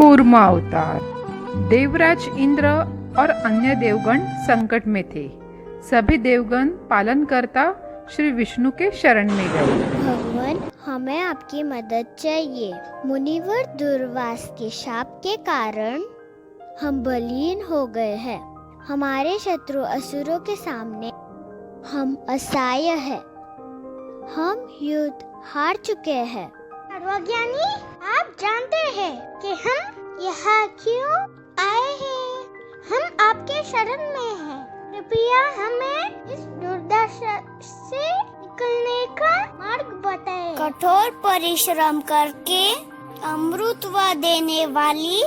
कूर्मा अवतार। देवराज इंद्र और अन्य देवगण संकट में थे। सभी देवगण पालन करता श्री विष्णु के शरण में गए। भगवान, हमें आपकी मदद चाहिए। मुनिवर दुर्वास के शाप के कारण हम बलहीन हो गए हैं। हमारे शत्रु असुरों के सामने हम असहाय हैं। हम युद्ध हार चुके हैं। सर्वज्ञानी, आप जानते हैं कि हम यहाँ क्यों आए हैं। हम आपके शरण में हैं। कृपया हमें इस दुर्दशा से निकलने का मार्ग बताएं। कठोर परिश्रम करके अमृत देने वाली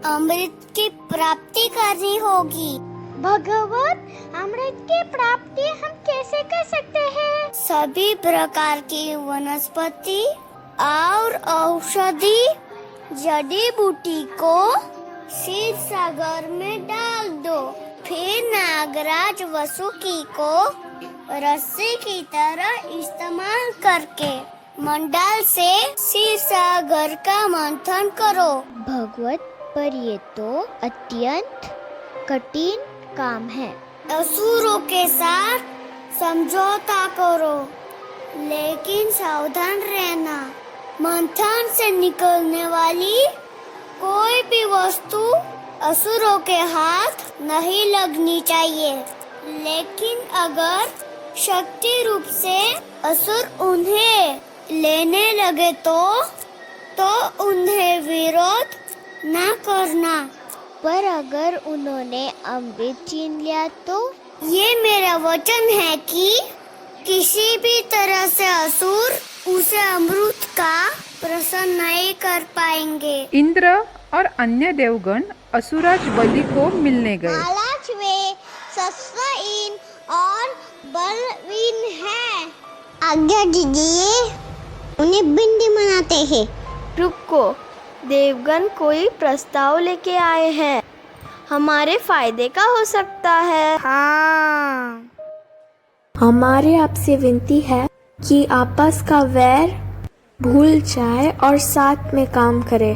अमृत की प्राप्ति करनी होगी। भगवत, अमृत की प्राप्ति हम कैसे कर सकते हैं? सभी प्रकार की वनस्पति और औषधि जड़ी बूटी को क्षीर सागर में डाल दो। फिर नागराज वासुकी को रस्सी की तरह इस्तेमाल करके मंडाल से क्षीर सागर का मंथन करो। भगवत, पर ये तो अत्यंत कठिन काम है। असुरों के साथ समझौता करो, लेकिन सावधान रहना। मंथन से निकलने वाली कोई भी वस्तु असुरों के हाथ नहीं लगनी चाहिए। लेकिन अगर शक्ति रूप से असुर उन्हें लेने लगे तो उन्हें विरोध न करना। पर अगर उन्होंने अमृत छीन लिया तो? ये मेरा वचन है कि किसी भी तरह से असुर उसे अमृत का प्रसन्न नहीं कर पाएंगे। इंद्र और अन्य देवगण असुराज बलि को मिलने गए। हालांकि वे शस्त्रहीन और बलहीन हैं। आज्ञा दीजिए, उन्हें बिंदी मनाते हैं। रुको, देवगण कोई प्रस्ताव लेके आए हैं। हमारे फायदे का हो सकता है। हाँ, हमारे आपसे विनती है कि आपस का वैर भूल जाए और साथ में काम करे।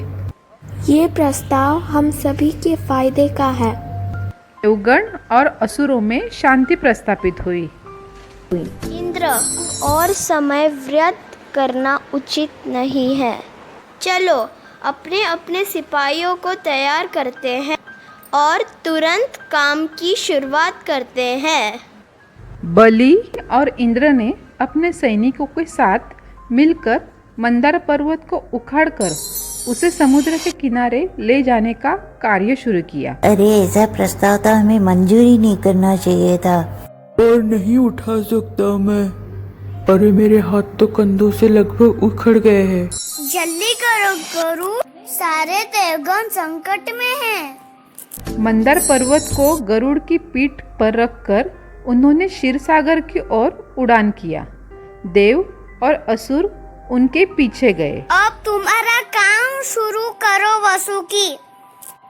ये प्रस्ताव हम सभी के फायदे का है। देवगण और असुरों में शांति प्रस्थापित हुई। इंद्र, और समय व्यर्थ करना उचित नहीं है। चलो अपने अपने सिपाहियों को तैयार करते हैं और तुरंत काम की शुरुआत करते हैं। बलि और इंद्र ने अपने सैनिकों के साथ मिलकर मंदार पर्वत को उखाड़कर उसे समुद्र के किनारे ले जाने का कार्य शुरू किया। अरे, ऐसा प्रस्ताव तो हमें मंजूरी नहीं करना चाहिए था। और नहीं उठा सकता मैं। अरे, मेरे हाथ तो कंधों से लगभग उखड़ गए हैं। जल्दी करो गुरु, सारे देवगण संकट में हैं। मंदार पर्वत को गरुड़ की पीठ पर रखकर उन्होंने क्षीर सागर की ओर उड़ान किया। देव और असुर उनके पीछे गए। अब तुम्हारा काम शुरू करो वासुकी।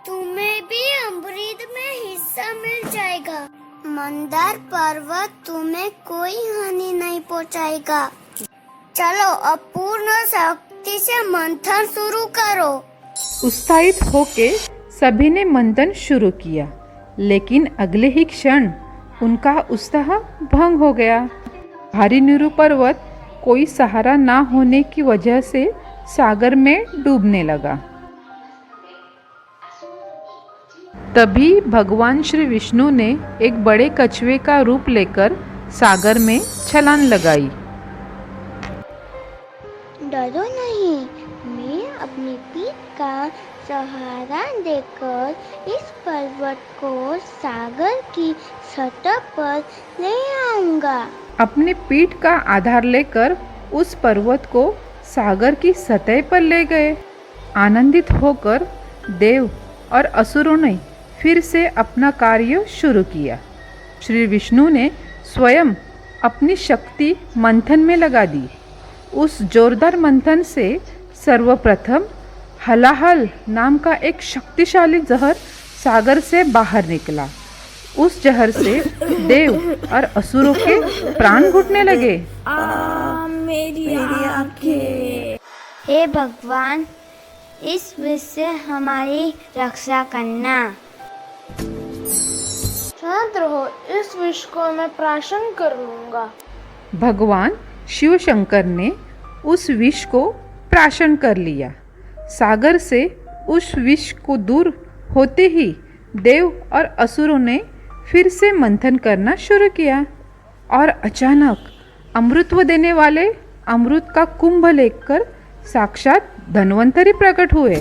तुम्हें भी अमृत में हिस्सा मिल जाएगा। मंदार पर्वत तुम्हें कोई हानि नहीं पहुंचाएगा। चलो अब पूर्ण शक्ति से मंथन शुरू करो। उत्साहित होके सभी ने मंथन शुरू किया, लेकिन अगले ही क्षण उनका उत्साह भंग हो गया। भारी नीरु पर्वत कोई सहारा ना होने की वजह से सागर में डूबने लगा। तभी भगवान श्री विष्णु ने एक बड़े कछुए का रूप लेकर सागर में छलांग लगाई। डरो नहीं, मैं अपनी पीठ का सहारा देकर इस पर्वत को सागर की सतह पर ले आऊंगा। अपनी पीठ का आधार लेकर उस पर्वत को सागर की सतह पर ले गए। आनंदित होकर देव और असुरों ने फिर से अपना कार्य शुरू किया। श्री विष्णु ने स्वयं अपनी शक्ति मंथन में लगा दी। उस जोरदार मंथन से सर्वप्रथम हलाहल नाम का एक शक्तिशाली जहर सागर से बाहर निकला। उस जहर से देव और असुरों के प्राण घुटने लगे। मेरी आंखें। हे भगवान, इस विष से हमारी रक्षा करना। शांत रहो, इस विष को मैं प्राशन कर लूंगा। भगवान शिव शंकर ने उस विष को प्राशन कर लिया। सागर से उस विष को दूर होते ही देव और असुरों ने फिर से मंथन करना शुरू किया और अचानक अमृतत्व देने वाले अमृत का कुंभ लेकर साक्षात धन्वंतरी प्रकट हुए।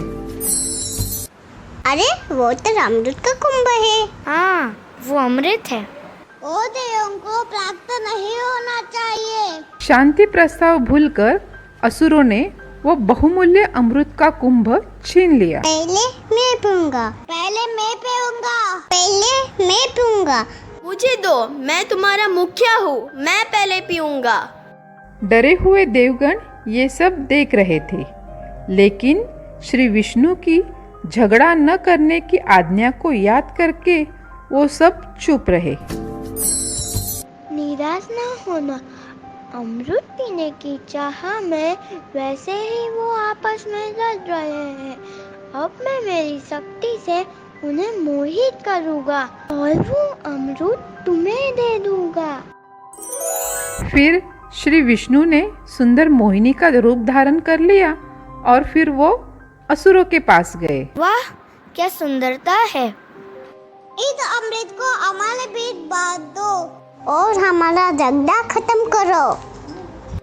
अरे वो तो अमृत का कुंभ है। हाँ, वो अमृत है। ओ देवों को प्राप्त नहीं होना चाहिए। शांति प्रस्ताव भूलकर असुरों ने वो बहुमूल्य अमृत का कुंभ छीन लिया। पहले मैं पीऊंगा, पहले मैं पीऊंगा, पहले मैं पीऊंगा। मुझे दो, मैं तुम्हारा मुखिया हूँ, मैं पहले पीऊंगा। डरे हुए देवगण ये सब देख रहे थे, लेकिन श्री विष्णु की झगड़ा न करने की आज्ञा को याद करके वो सब चुप रहे। निराश न होना, अमृत पीने की चाह में वैसे ही वो आपस में लड़ रहे हैं। अब मैं मेरी शक्ति से उन्हें मोहित करूंगा और वो अमृत तुम्हें दे दूंगा। फिर श्री विष्णु ने सुंदर मोहिनी का रूप धारण कर लिया और फिर वो असुरों के पास गए। वाह, क्या सुंदरता है। इस अमृत को हमारे बीच बांट दो और हमारा झगड़ा खत्म करो।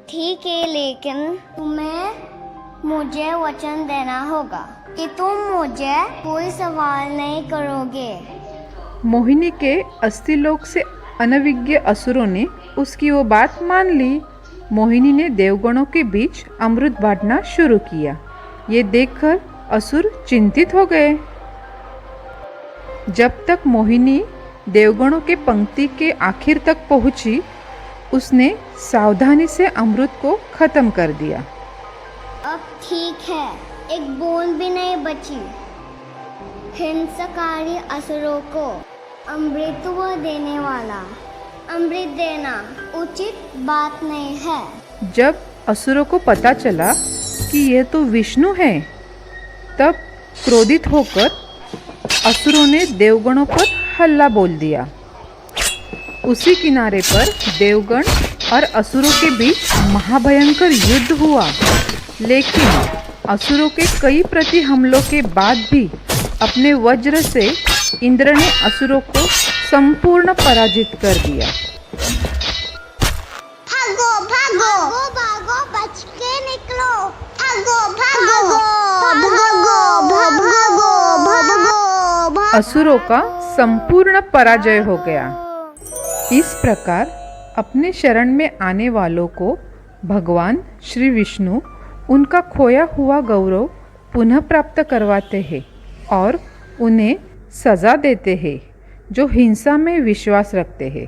ठीक है, लेकिन तुम्हें मुझे वचन देना होगा कि तुम मुझे कोई सवाल नहीं करोगे। मोहिनी के अस्थिलोक से अनभिज्ञ असुरों ने उसकी वो बात मान ली। मोहिनी ने देवगणों के बीच अमृत बांटना शुरू किया। ये देखकर असुर चिंतित हो गए। जब तक मोहिनी देवगणों के पंक्ति के आखिर तक पहुंची, उसने सावधानी से अमृत को खत्म कर दिया। अब ठीक है, एक बूंद भी नहीं बची। हिंसकारी असुरों को अमृतत्व देने वाला अमृत देना उचित बात नहीं है। जब असुरों को पता चला कि यह तो विष्णु है, तब क्रोधित होकर असुरों ने देवगणों पर हल्ला बोल दिया। उसी किनारे पर देवगण और असुरों के बीच महाभयंकर युद्ध हुआ, लेकिन असुरों के कई प्रति हमलों के बाद भी अपने वज्र से इंद्र ने असुरों को संपूर्ण पराजित कर दिया। भागो भागो भागो, बच के निकलो। भागो भागो भागो भागो भागो। असुरों का संपूर्ण पराजय हो गया। इस प्रकार अपने शरण में आने वालों को भगवान श्री विष्णु उनका खोया हुआ गौरव पुनः प्राप्त करवाते हैं और उन्हें सजा देते हैं जो हिंसा में विश्वास रखते हैं।